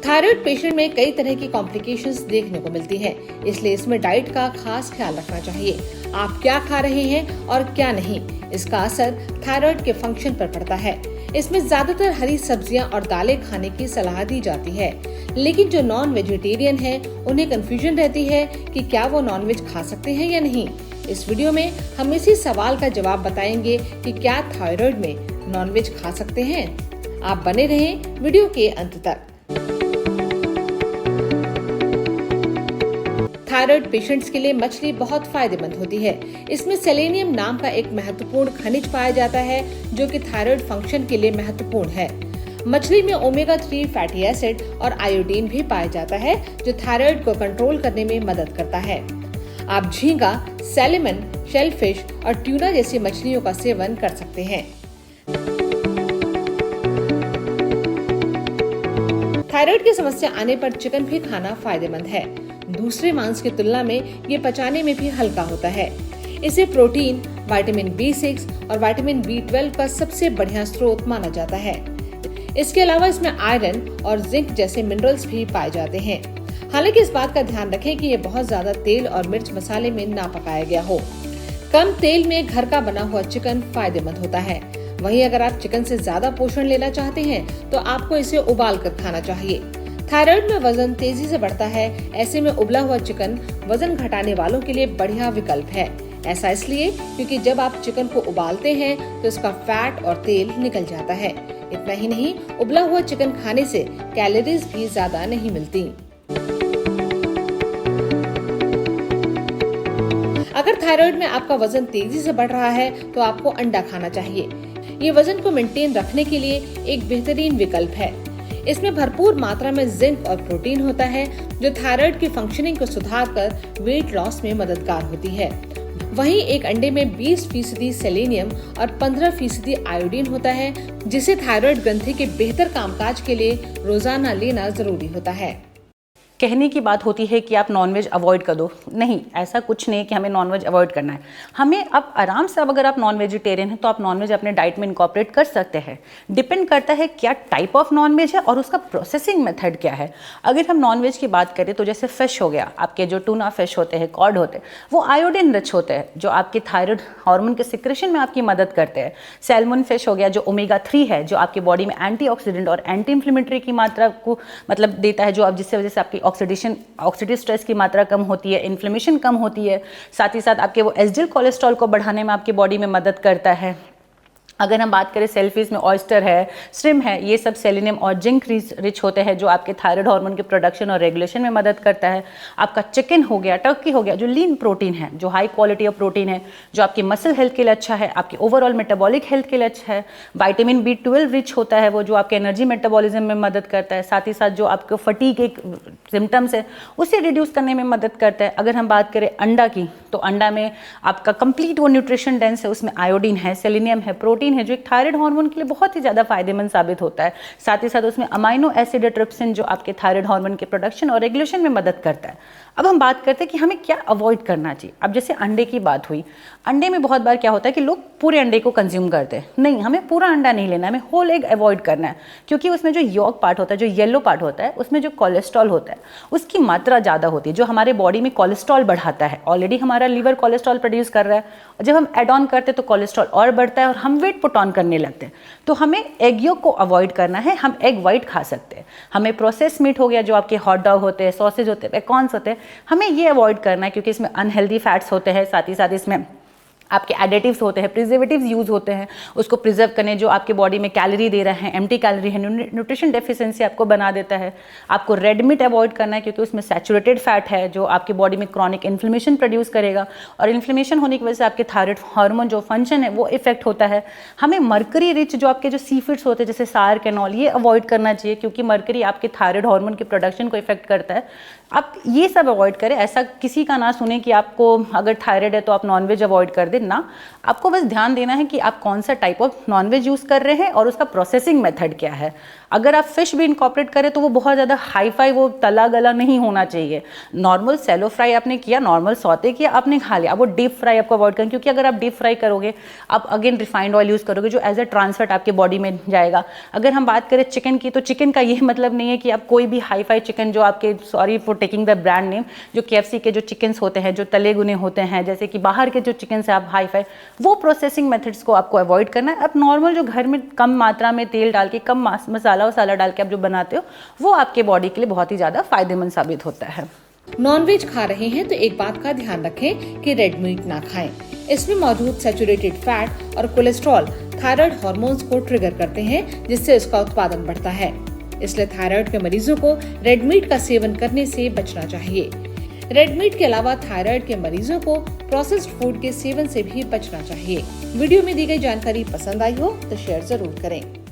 Thyroid patient में कई तरह की कॉम्प्लिकेशंस देखने को मिलती हैं, इसलिए इसमें डाइट का खास ख्याल रखना चाहिए। आप क्या खा रहे हैं और क्या नहीं, इसका असर थायराइड के फंक्शन पर पड़ता है। इसमें ज्यादातर हरी सब्जियां और दालें खाने की सलाह दी जाती है, लेकिन जो नॉन वेजिटेरियन हैं, उन्हें कंफ्यूजन रहती है कि क्या वो नॉनवेज खा सकते हैं या नहीं। इस वीडियो में हम इसी सवाल का जवाब बताएंगे कि क्या थायराइड में नॉनवेज खा सकते हैं। आप बने रहें वीडियो के अंत तक। थायराइड पेशेंट्स के लिए मछली बहुत फायदेमंद होती है। इसमें सेलेनियम नाम का एक महत्वपूर्ण खनिज पाया जाता है, जो कि थायराइड फंक्शन के लिए महत्वपूर्ण है। मछली में ओमेगा 3 फैटी एसिड और आयोडीन भी पाया जाता है, जो थायराइड को कंट्रोल करने में मदद करता है। आप झींगा, सैल्मन, शेलफिश और ट्यूना जैसी मछलियों का सेवन कर सकते हैं। थायराइड की समस्या आने पर चिकन भी खाना फायदेमंद है। दूसरे मांस की तुलना में ये पचाने में भी हल्का होता है। इसे प्रोटीन, विटामिन B6 और विटामिन B12 का सबसे बढ़िया स्रोत माना जाता है। इसके अलावा इसमें आयरन और जिंक जैसे मिनरल्स भी पाए जाते हैं। हालांकि इस बात का ध्यान रखें कि ये बहुत ज्यादा तेल और मिर्च मसाले में ना पकाया गया हो। कम तेल में घर का बना हुआ चिकन फायदेमंद होता है। वहीं अगर आप चिकन से ज्यादा पोषण लेना चाहते हैं तो आपको इसे उबाल कर खाना चाहिए। थायराइड में वजन तेजी से बढ़ता है, ऐसे में उबला हुआ चिकन वजन घटाने वालों के लिए बढ़िया विकल्प है। ऐसा इसलिए क्योंकि जब आप चिकन को उबालते हैं तो इसका फैट और तेल निकल जाता है। इतना ही नहीं, उबला हुआ चिकन खाने से कैलोरीज भी ज्यादा नहीं मिलती। अगर थायराइड में आपका वजन तेजी से बढ़ रहा है तो आपको अंडा खाना चाहिए। ये वजन को मेंटेन रखने के लिए एक बेहतरीन विकल्प है। इसमें भरपूर मात्रा में जिंक और प्रोटीन होता है, जो थायराइड की फंक्शनिंग को सुधार कर वेट लॉस में मददगार होती है। वहीं एक अंडे में 20% सेलेनियम और 15% आयोडीन होता है, जिसे थायराइड ग्रंथि के बेहतर कामकाज के लिए रोजाना लेना जरूरी होता है। कहने की बात होती है कि आप नॉनवेज अवॉइड कर दो। नहीं, ऐसा कुछ नहीं है कि हमें नॉनवेज अवॉइड करना है। हमें अब आराम से, अब अगर आप नॉन वेजिटेरियन हैं तो आप नॉनवेज अपने डाइट में इनकॉर्पोरेट कर सकते हैं। डिपेंड करता है क्या टाइप ऑफ नॉनवेज है और उसका प्रोसेसिंग मेथड क्या है। अगर हम नॉनवेज की बात करें तो जैसे फिश हो गया, आपके जो टूना फिश होते हैं, कॉड होते हैं, वो आयोडीन रिच होते हैं, जो आपके थायराइड हार्मोन के सिक्रेशन में आपकी मदद करते हैं। सैल्मन फिश हो गया जो ओमेगा 3 है, जो आपकी बॉडी में एंटीऑक्सीडेंट और एंटी इन्फ्लेमेटरी की मात्रा को देता है, जो अब जिससे वजह से आपकी ऑक्सीडेटिव स्ट्रेस की मात्रा कम होती है, इन्फ्लेमेशन कम होती है। साथ ही साथ आपके वो एसडीएल कोलेस्ट्रॉल को बढ़ाने में आपकी बॉडी में मदद करता है। अगर हम बात करें सेलफिश में ऑयस्टर है, श्रिम्प है, ये सब सेलेनियम और जिंक रिच होते हैं, जो आपके थायराइड हार्मोन के प्रोडक्शन और रेगुलेशन में मदद करता है। आपका चिकन हो गया, टर्की हो गया, जो लीन प्रोटीन है, जो हाई क्वालिटी ऑफ प्रोटीन है, जो आपकी मसल हेल्थ के लिए अच्छा है, आपकी ओवरऑल मेटाबॉलिक हेल्थ के लिए अच्छा है। विटामिन B12 रिच होता है, वो जो आपके एनर्जी मेटाबॉलिज्म में मदद करता है। साथ ही साथ जो आपको फटीग एक सिम्टम्स है उसे रिड्यूस करने में मदद करता है। अगर हम बात करें अंडा की, तो अंडा में आपका कंप्लीट वो न्यूट्रिशन डेंस है, उसमें आयोडीन है, सेलेनियम है, प्रोटीन है, जो एक थायराइड हार्मोन के लिए बहुत ही ज़्यादा फायदेमंद साबित होता है। साथ ही साथ उसमें अमाइनो एसिड ट्रिप्सिन, जो आपके थायराइड हार्मोन के प्रोडक्शन और रेगुलेशन में मदद करता है। अब हम बात करते हैं कि हमें क्या अवॉइड करना चाहिए। अब जैसे अंडे की बात हुई, अंडे में बहुत बार क्या होता है कि लोग पूरे अंडे को कंज्यूम करते हैं। नहीं, हमें पूरा अंडा नहीं लेना है, हमें होल एग अवॉइड करना है, क्योंकि उसमें जो यॉक पार्ट होता है, जो येलो पार्ट होता है, उसमें जो कोलेस्ट्रॉल होता है उसकी मात्रा ज़्यादा होती है, जो हमारे बॉडी में कोलेस्ट्रॉल बढ़ाता है। ऑलरेडी हमारा लीवर कोलेस्ट्रॉल प्रोड्यूस कर रहा है, और जब हम एड ऑन करते हैं तो कोलेस्ट्रॉल और बढ़ता है और हम वेट पुट ऑन करने लगते हैं। तो हमें एग येल्क को अवॉइड करना है। हम एग वाइट खा सकते हैं। हमें प्रोसेस मीट हो गया, जो आपके हॉट डॉग होते हैं, सॉसेज होते हैं, कॉर्न्स होते हैं, हमें ये अवॉइड करना है, क्योंकि इसमें अनहेल्दी फैट्स होते हैं। साथ ही साथ इसमें आपके एडिटिव्स होते हैं, प्रिजर्वेटिव्स यूज होते हैं उसको प्रिजर्व करने, जो आपके बॉडी में कैलोरी दे रहे हैं, एम्प्टी कैलोरी है, न्यूट्रिशन डेफिशिएंसी आपको बना देता है। आपको रेड मीट अवॉइड करना है, क्योंकि उसमें सैचुरेटेड फैट है, जो आपकी बॉडी में क्रॉनिक इन्फ्लेमेशन प्रोड्यूस करेगा, और इन्फ्लेमेशन होने की वजह से आपके थायराइड हार्मोन जो फंक्शन है वो इफेक्ट होता है। हमें मर्करी रिच जो आपके जो सी फूड्स होते हैं, जैसे सार, कैनॉल, ये अवॉइड करना चाहिए, क्योंकि मर्करी आपके थायराइड हार्मोन के प्रोडक्शन को इफेक्ट करता है। आप ये सब अवॉइड करें। ऐसा किसी का ना सुने कि आपको अगर थायराइड है तो आप नॉनवेज अवॉइड कर दें। खरीदें ना, आपको बस ध्यान देना है कि आप कौन सा टाइप ऑफ नॉनवेज यूज़ कर रहे हैं और उसका प्रोसेसिंग मेथड क्या है। अगर आप फिश भी इनकॉर्पोरेट करें तो वो बहुत ज़्यादा हाई फाई, वो तला गला नहीं होना चाहिए। नॉर्मल सेलो फ्राई आपने किया, नॉर्मल सौते किया, आपने खा लिया, वो डीप फ्राई आपको अवॉइड करें, क्योंकि अगर आप डीप फ्राई करोगे आप अगेन रिफाइंड ऑयल यूज़ करोगे जो एज ए ट्रांसफैट आपके बॉडी में जाएगा। अगर हम बात करें चिकन की, तो चिकन का ये मतलब नहीं है कि आप कोई भी हाई फाई चिकन जो आपके, sorry for taking the brand name, जो KFC के जो चिकन्स होते हैं, जो तले गुने होते हैं, जैसे कि बाहर के जो चिकन है आप हाई फाई, वो प्रोसेसिंग मेथड्स को आपको अवॉइड करना है। आप नॉर्मल जो घर में कम मात्रा में तेल डाल के, कम मसाला वसाला डाल के आप जो बनाते हो, वो आपके बॉडी के लिए बहुत ही ज़्यादा फायदेमंद साबित होता है। नॉनवेज खा रहे हैं तो एक बात का ध्यान रखें कि रेड मीट ना खाएं। इसमें मौजूद सैचुरेटेड फैट और कोलेस्ट्रॉल थायराइड हार्मोन्स को ट्रिगर करते हैं, जिससे इसका उत्पादन बढ़ता है। इसलिए थायराइड के मरीजों को रेड मीट का सेवन करने से बचना चाहिए। रेड मीट के अलावा थायराइड के मरीजों को प्रोसेस्ड फूड के सेवन से भी बचना चाहिए। वीडियो में दी गई जानकारी पसंद आई हो तो शेयर जरूर करें।